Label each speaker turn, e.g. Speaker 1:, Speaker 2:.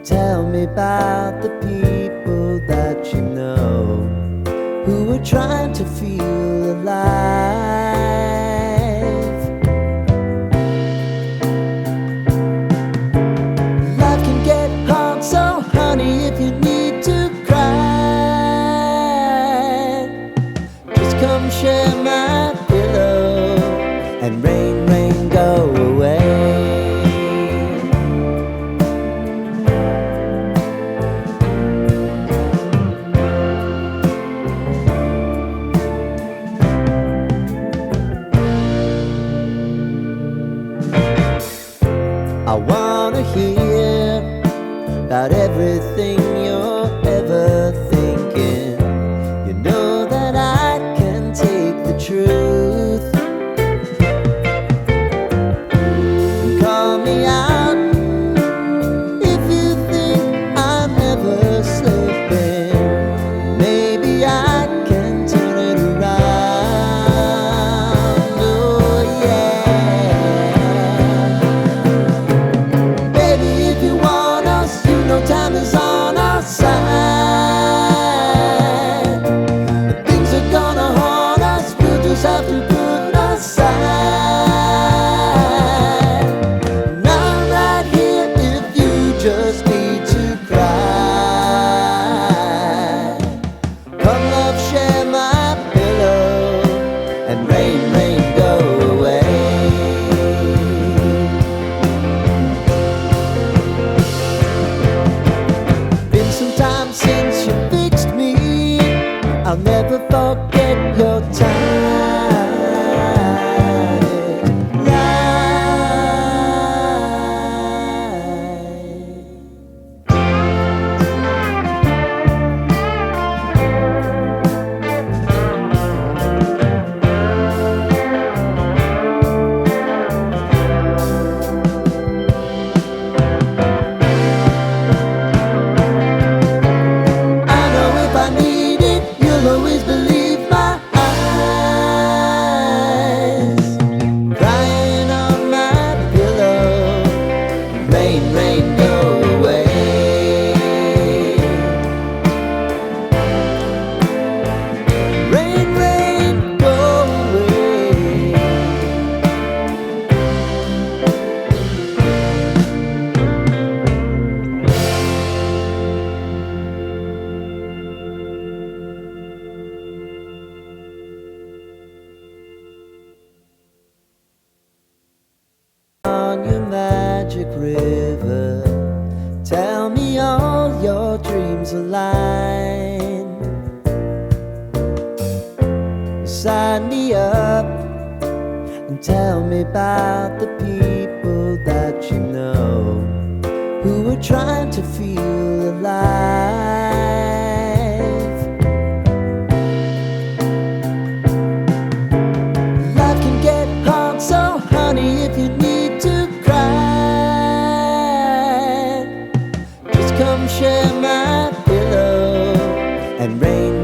Speaker 1: tell me about the people that you know who are trying to feel alive. Life can get hard, so honey, if you need to cry, just come share my pillow and rain, rain, go away. I wanna hear about everything you're ever thinking. You know that I can take the truth. And call me out if you think I'm ever slipping. Maybe I can turn it around. Oh yeah. Time is on our side. Things are gonna haunt us, we'll just have to put aside. And I'm right here if you just need to cry. Come love, share my pillow and rain, rain, go away. Since you fixed me, I'll never forget your always believe my eyes. Crying on my pillow, rain, rain, go away. Rain, rain, go away. On your magic river, tell me all your dreams align. Sign me up and tell me about the people that you know who are trying to feel alive. Life can get hard, so honey, if you need to cry, just come share my pillow and rain,